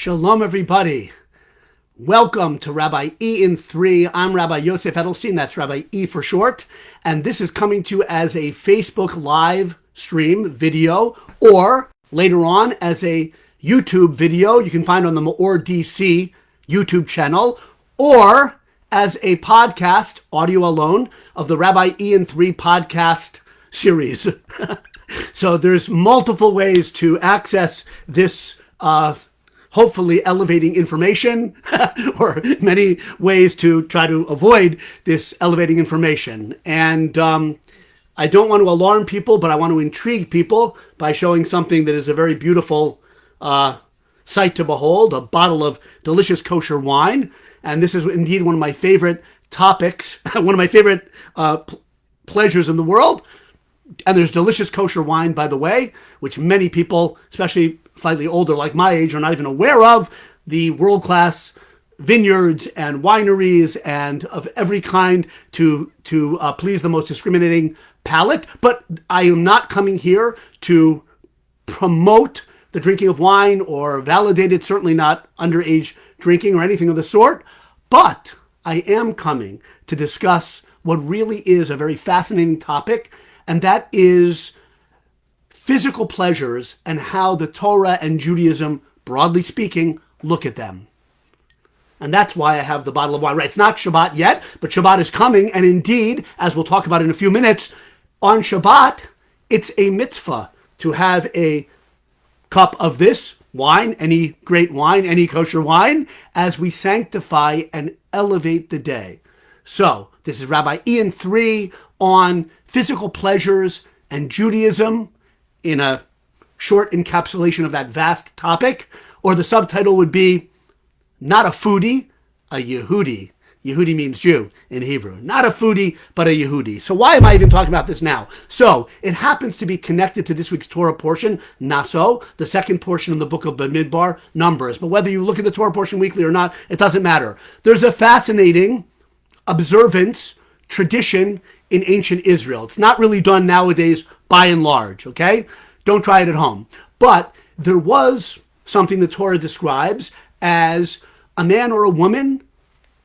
Shalom, everybody. Welcome to Rabbi E in 3. I'm Rabbi Yosef Edelstein. That's Rabbi E for short. And this is coming to you as a Facebook live stream video, or later on as a YouTube video you can find on the MEOR DC YouTube channel, or as a podcast, audio alone, of the Rabbi E in 3 podcast series. So there's multiple ways to access this hopefully elevating information, or many ways to try to avoid this elevating information. And I don't want to alarm people, but I want to intrigue people by showing something that is a very beautiful sight to behold, a bottle of delicious kosher wine. And this is indeed one of my favorite topics, one of my favorite pleasures in the world. And there's delicious kosher wine, by the way, which many people, especially slightly older like my age, are not even aware of. The world-class vineyards and wineries and of every kind to please the most discriminating palate. But I am not coming here to promote the drinking of wine or validate it, certainly not underage drinking or anything of the sort. But I am coming to discuss what really is a very fascinating topic, and that is physical pleasures and how the Torah and Judaism, broadly speaking, look at them. And that's why I have the bottle of wine. Right, it's not Shabbat yet, but Shabbat is coming. And indeed, as we'll talk about in a few minutes, on Shabbat, it's a mitzvah to have a cup of this wine, any great wine, any kosher wine, as we sanctify and elevate the day. So this is Rabbi E in 3 on physical pleasures and Judaism in a short encapsulation of that vast topic. Or the subtitle would be, not a foodie, a YEHUDI. YEHUDI means Jew in Hebrew. Not a foodie, but a YEHUDI. So why am I even talking about this now? So it happens to be connected to this week's Torah portion, Nasso, the second portion of the book of Bamidbar, Numbers. But whether you look at the Torah portion weekly or not, it doesn't matter. There's a fascinating observance, tradition in ancient Israel. It's not really done nowadays by and large, okay? Don't try it at home. But there was something the Torah describes as a man or a woman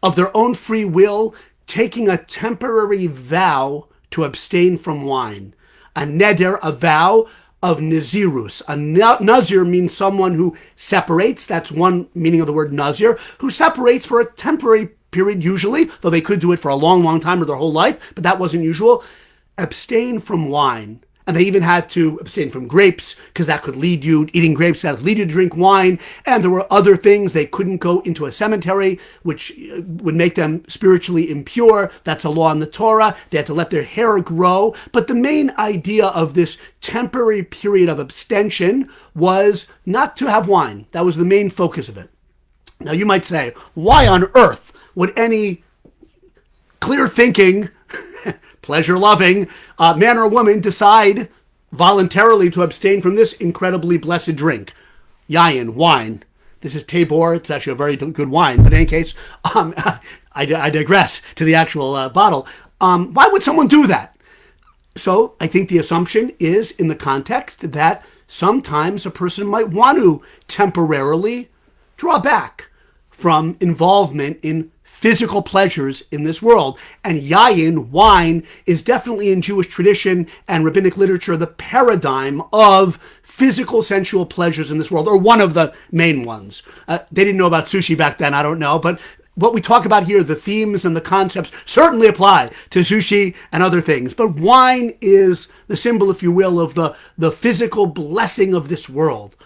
of their own free will taking a temporary vow to abstain from wine. A neder, a vow of nazirus. A nazir means someone who separates. That's one meaning of the word nazir, who separates for a temporary period usually, though they could do it for a long, long time or their whole life, but that wasn't usual. Abstain from wine. And they even had to abstain from grapes, because that could lead you, eating grapes, that could lead you to drink wine. And there were other things. They couldn't go into a cemetery, which would make them spiritually impure. That's a law in the Torah. They had to let their hair grow. But the main idea of this temporary period of abstention was not to have wine. That was the main focus of it. Now you might say, why on earth would any clear-thinking, pleasure-loving man or woman decide voluntarily to abstain from this incredibly blessed drink? Yayin, wine. This is Tabor. It's actually a very good wine. But in any case, I digress to the actual bottle. Why would someone do that? So I think the assumption is in the context that sometimes a person might want to temporarily draw back from involvement in physical pleasures in this world. And yayin, wine, is definitely in Jewish tradition and rabbinic literature the paradigm of physical sensual pleasures in this world, or one of the main ones. They didn't know about sushi back then, I don't know, but what we talk about here, the themes and the concepts, certainly apply to sushi and other things. But wine is the symbol, if you will, of the physical blessing of this world,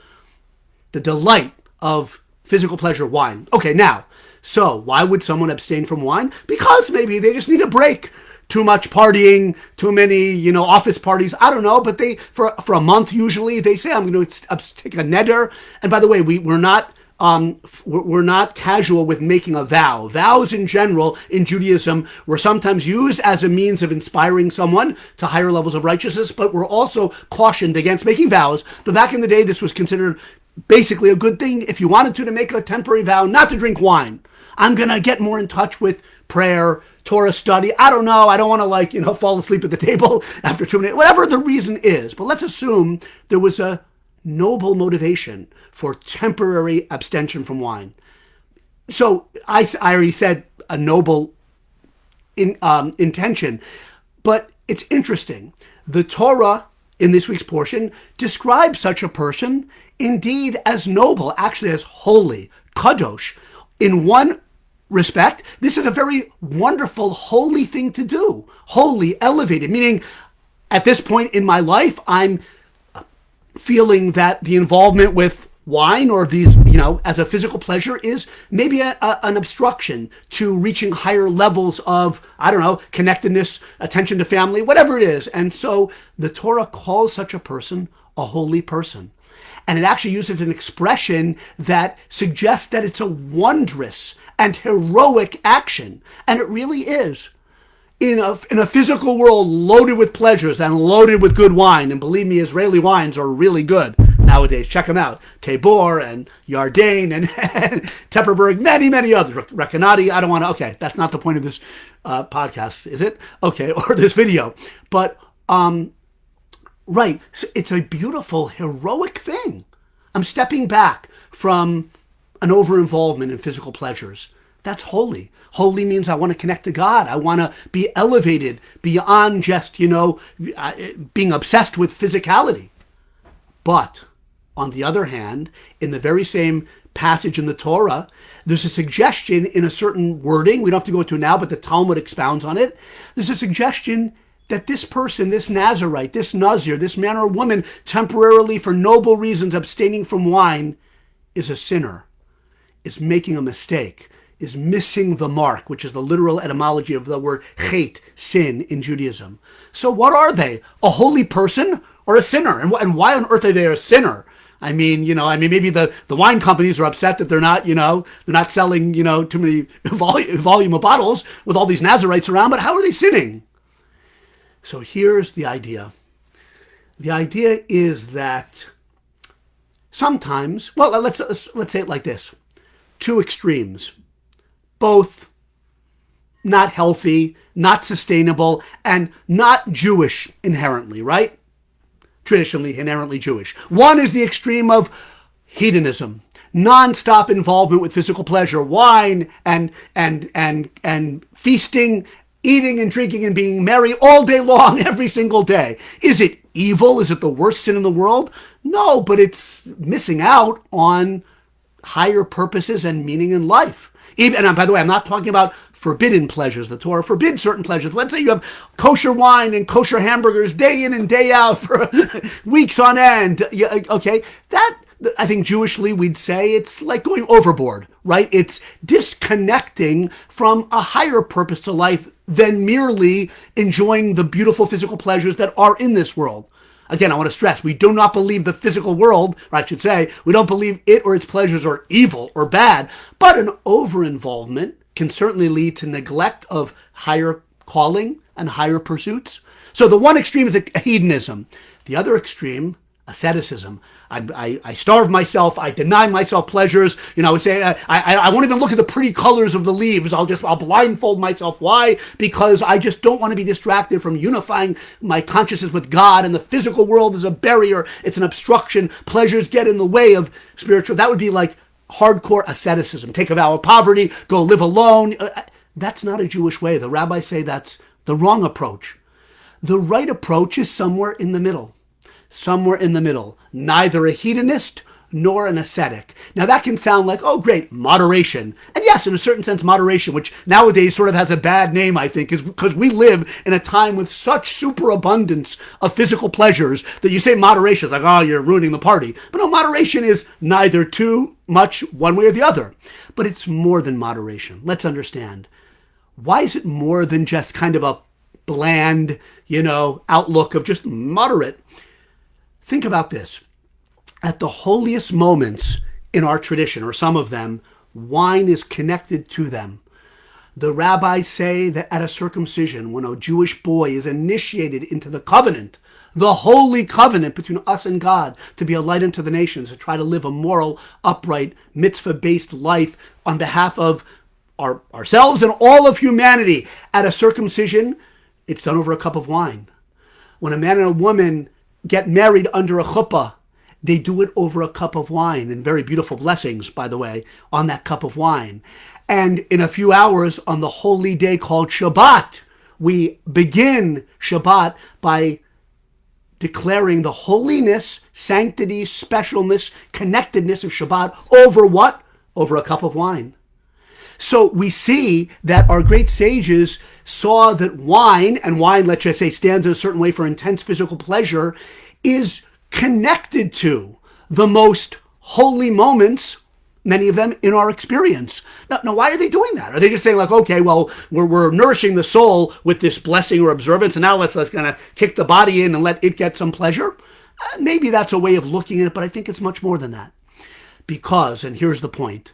the delight of physical pleasure, wine. Okay, now, so why would someone abstain from wine? Because maybe they just need a break. Too much partying, too many, office parties. I don't know, but they, for a month usually, they say, I'm going to take a neder. And by the way, we're not casual with making a vow. Vows in general in Judaism were sometimes used as a means of inspiring someone to higher levels of righteousness, but were also cautioned against making vows. But back in the day, this was considered basically a good thing if you wanted to make a temporary vow not to drink wine. I'm going to get more in touch with prayer, Torah study. I don't know. I don't want to fall asleep at the table after 2 minutes, whatever the reason is. But let's assume there was a noble motivation for temporary abstention from wine. So I already said a noble intention, but it's interesting. The Torah in this week's portion describes such a person indeed as noble, actually as holy, kadosh. In one respect, this is a very wonderful, holy thing to do. Holy, elevated, meaning at this point in my life, I'm feeling that the involvement with wine or these, as a physical pleasure is maybe an obstruction to reaching higher levels of, connectedness, attention to family, whatever it is. And so the Torah calls such a person a holy person. And it actually uses an expression that suggests that it's a wondrous and heroic action. And it really is. In a physical world loaded with pleasures and loaded with good wine, and believe me, Israeli wines are really good nowadays. Check them out. Tabor and Yardain and Tepperberg, many others. Rekanati, I don't want to, okay, that's not the point of this podcast, is it? Okay, or this video. But, right, so it's a beautiful, heroic thing. I'm stepping back from an over-involvement in physical pleasures. That's holy. Holy means I want to connect to God. I want to be elevated beyond just, being obsessed with physicality. But on the other hand, in the very same passage in the Torah, there's a suggestion in a certain wording. We don't have to go into it now, but the Talmud expounds on it. There's a suggestion that this person, this Nazarite, this Nazir, this man or woman, temporarily for noble reasons abstaining from wine, is a sinner, is making a mistake, is missing the mark, which is the literal etymology of the word chet, sin, in Judaism. So what are they? A holy person or a sinner? And why on earth are they a sinner? Maybe the wine companies are upset that they're not selling, too many volume of bottles with all these Nazarites around, but how are they sinning? So here's the idea. The idea is that sometimes, well, let's say it like this. Two extremes. Both not healthy, not sustainable, and not Jewish inherently, right? Traditionally, inherently Jewish. One is the extreme of hedonism, non-stop involvement with physical pleasure, wine and feasting, eating and drinking and being merry all day long, every single day. Is it evil? Is it the worst sin in the world? No, but it's missing out on higher purposes and meaning in life. And by the way, I'm not talking about forbidden pleasures. The Torah forbids certain pleasures. Let's say you have kosher wine and kosher hamburgers day in and day out for weeks on end. Okay, that, I think Jewishly we'd say it's like going overboard, right? It's disconnecting from a higher purpose to life than merely enjoying the beautiful physical pleasures that are in this world. Again, I want to stress, we do not believe the physical world, or I should say, we don't believe it or its pleasures are evil or bad, but an over-involvement can certainly lead to neglect of higher calling and higher pursuits. So the one extreme is hedonism. The other extreme, asceticism. I starve myself. I deny myself pleasures. I would say I won't even look at the pretty colors of the leaves. I'll blindfold myself. Why? Because I just don't want to be distracted from unifying my consciousness with God. And the physical world is a barrier. It's an obstruction. Pleasures get in the way of spiritual. That would be like hardcore asceticism. Take a vow of poverty. Go live alone. That's not a Jewish way. The rabbis say that's the wrong approach. The right approach is somewhere in the middle. Somewhere in the middle, neither a hedonist nor an ascetic. Now that can sound like, oh great, moderation. And yes, in a certain sense, moderation, which nowadays sort of has a bad name, I think, is because we live in a time with such superabundance of physical pleasures that you say moderation is like, oh, you're ruining the party. But no, moderation is neither too much one way or the other. But it's more than moderation. Let's understand. Why is it more than just kind of a bland, outlook of just moderate? Think about this. At the holiest moments in our tradition, or some of them, wine is connected to them. The rabbis say that at a circumcision, when a Jewish boy is initiated into the covenant, the holy covenant between us and God, to be a light unto the nations, to try to live a moral, upright, mitzvah-based life on behalf of ourselves and all of humanity. At a circumcision, it's done over a cup of wine. When a man and a woman get married under a chuppah, they do it over a cup of wine, and very beautiful blessings, by the way, on that cup of wine. And in a few hours, on the holy day called Shabbat, we begin Shabbat by declaring the holiness, sanctity, specialness, connectedness of Shabbat over what? Over a cup of wine. So we see that our great sages saw that wine, and wine, let's just say, stands in a certain way for intense physical pleasure, is connected to the most holy moments, many of them in our experience. Now, why are they doing that? Are they just saying like, okay, well, we're nourishing the soul with this blessing or observance, and now let's kind of kick the body in and let it get some pleasure? Maybe that's a way of looking at it, but I think it's much more than that. Because, and here's the point,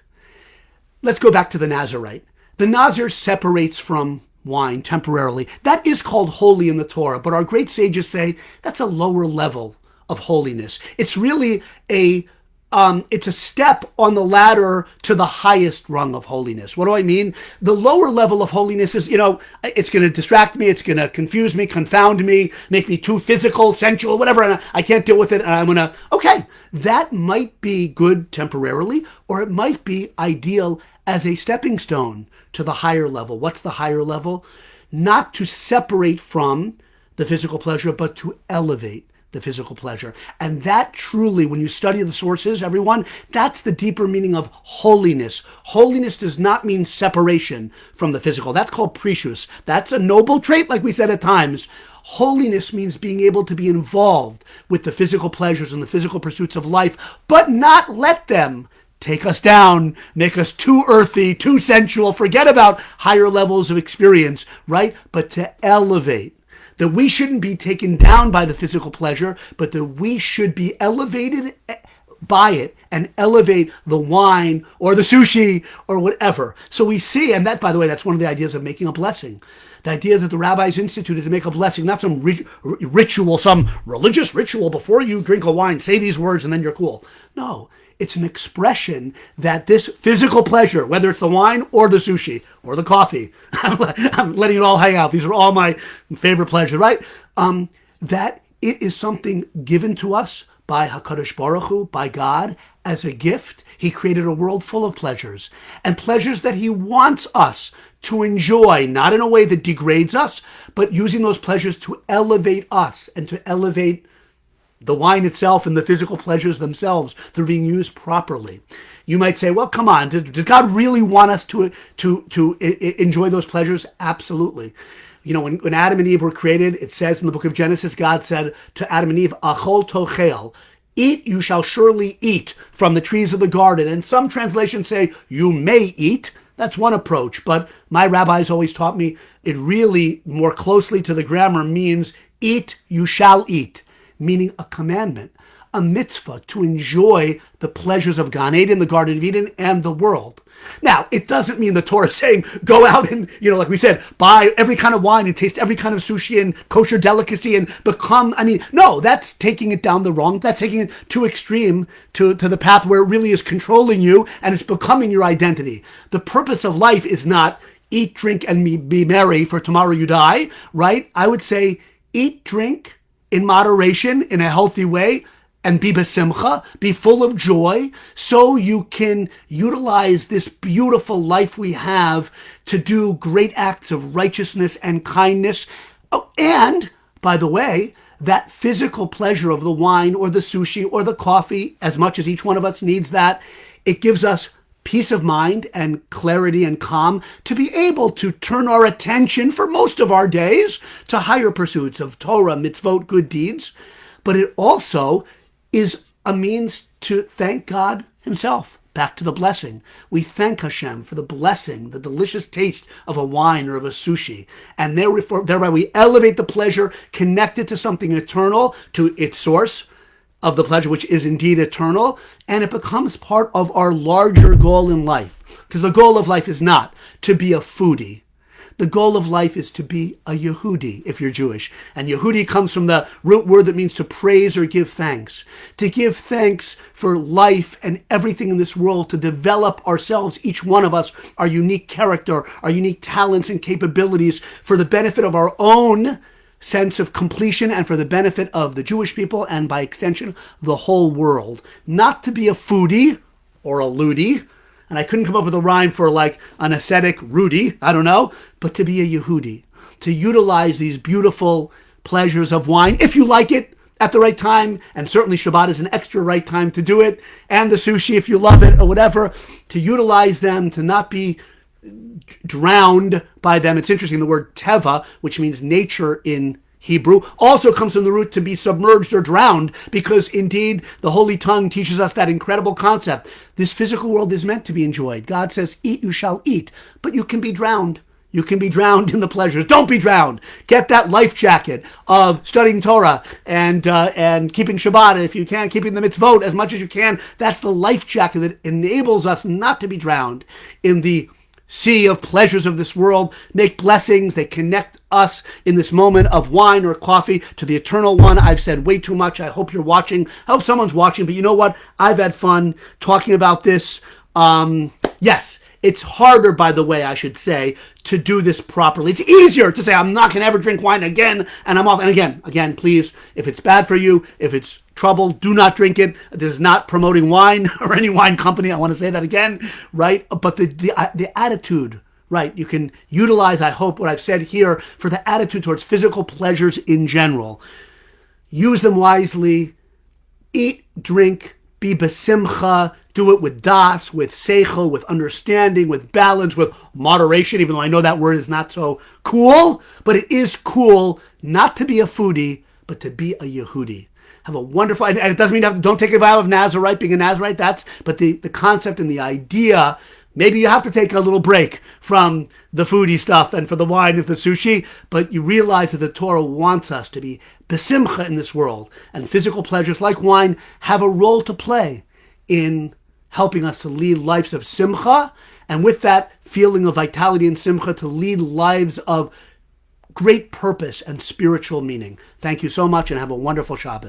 let's go back to the Nazarite. The Nazir separates from wine temporarily. That is called holy in the Torah, but our great sages say that's a lower level of holiness. It's really it's a step on the ladder to the highest rung of holiness. What do I mean? The lower level of holiness is, it's going to distract me, it's going to confuse me, confound me, make me too physical, sensual, whatever, and I can't deal with it, and I'm going to, okay, that might be good temporarily, or it might be ideal as a stepping stone to the higher level. What's the higher level? Not to separate from the physical pleasure, but to elevate the physical pleasure. And that truly, when you study the sources, everyone, that's the deeper meaning of holiness. Holiness does not mean separation from the physical. That's called precious. That's a noble trait, like we said at times. Holiness means being able to be involved with the physical pleasures and the physical pursuits of life, but not let them take us down, make us too earthy, too sensual, forget about higher levels of experience, right? But to elevate. That we shouldn't be taken down by the physical pleasure, but that we should be elevated by it and elevate the wine or the sushi or whatever. So we see, and that, by the way, that's one of the ideas of making a blessing. The idea that the rabbis instituted to make a blessing, not some ritual, some religious ritual before you drink a wine, say these words and then you're cool. No, it's an expression that this physical pleasure, whether it's the wine or the sushi or the coffee, I'm letting it all hang out. These are all my favorite pleasures, right? That it is something given to us by HaKadosh Baruch Hu, by God, as a gift. He created a world full of pleasures, and pleasures that he wants us to enjoy, not in a way that degrades us, but using those pleasures to elevate us and to elevate the wine itself and the physical pleasures themselves through being used properly. You might say, well, come on, does God really want us to enjoy those pleasures? Absolutely. When Adam and Eve were created, it says in the book of Genesis, God said to Adam and Eve, Achol tochel, eat, you shall surely eat from the trees of the garden. And some translations say, you may eat. That's one approach. But my rabbis always taught me it really more closely to the grammar means eat, you shall eat. Meaning a commandment, a mitzvah to enjoy the pleasures of Gan Eden, the Garden of Eden, and the world. Now, it doesn't mean the Torah is saying, go out and, like we said, buy every kind of wine and taste every kind of sushi and kosher delicacy and become, no, that's taking it down the wrong, that's taking it too extreme to the path where it really is controlling you and it's becoming your identity. The purpose of life is not eat, drink, and be merry, for tomorrow you die, right? I would say eat, drink, in moderation, in a healthy way, and be besimcha, be full of joy, so you can utilize this beautiful life we have to do great acts of righteousness and kindness. Oh, and, by the way, that physical pleasure of the wine or the sushi or the coffee, as much as each one of us needs that, it gives us peace of mind and clarity and calm to be able to turn our attention for most of our days to higher pursuits of Torah, mitzvot, good deeds. But it also is a means to thank God himself. Back to the blessing. We thank Hashem for the blessing, the delicious taste of a wine or of a sushi. And thereby we elevate the pleasure connected to something eternal, to its source of the pleasure, which is indeed eternal, and it becomes part of our larger goal in life. Because the goal of life is not to be a foodie. The goal of life is to be a YEHUDI, if you're Jewish. And YEHUDI comes from the root word that means to praise or give thanks. To give thanks for life and everything in this world, to develop ourselves, each one of us, our unique character, our unique talents and capabilities for the benefit of our own sense of completion and for the benefit of the Jewish people and by extension, the whole world. Not to be a foodie or a ludi, and I couldn't come up with a rhyme for like an ascetic Rudy, I don't know, but to be a Yehudi, to utilize these beautiful pleasures of wine, if you like it, at the right time, and certainly Shabbat is an extra right time to do it, and the sushi if you love it or whatever, to utilize them, to not be drowned by them. It's interesting, the word teva, which means nature in Hebrew, also comes from the root to be submerged or drowned, because indeed the Holy Tongue teaches us that incredible concept. This physical world is meant to be enjoyed. God says, eat, you shall eat, but you can be drowned. You can be drowned in the pleasures. Don't be drowned. Get that life jacket of studying Torah and keeping Shabbat, if you can, keeping the mitzvot as much as you can. That's the life jacket that enables us not to be drowned in the sea of pleasures of this world. Make blessings. They connect us in this moment of wine or coffee to the eternal one. I've said way too much. I hope you're watching. I hope someone's watching. But you know what? I've had fun talking about this. Yes. It's harder, by the way, I should say, to do this properly. It's easier to say, I'm not going to ever drink wine again, and I'm off. And again, please, if it's bad for you, if it's trouble, do not drink it. This is not promoting wine or any wine company. I want to say that again, right? But the attitude, right? You can utilize, I hope, what I've said here for the attitude towards physical pleasures in general. Use them wisely. Eat, drink, be besimcha. Do it with das, with seichel, with understanding, with balance, with moderation, even though I know that word is not so cool. But it is cool not to be a foodie, but to be a Yehudi. Have a wonderful, and it doesn't mean don't take a vow of Nazarite, being a Nazarite, but the concept and the idea, maybe you have to take a little break from the foodie stuff and for the wine and the sushi, but you realize that the Torah wants us to be besimcha in this world. And physical pleasures like wine have a role to play in helping us to lead lives of simcha, and with that feeling of vitality and simcha, to lead lives of great purpose and spiritual meaning. Thank you so much, and have a wonderful Shabbos.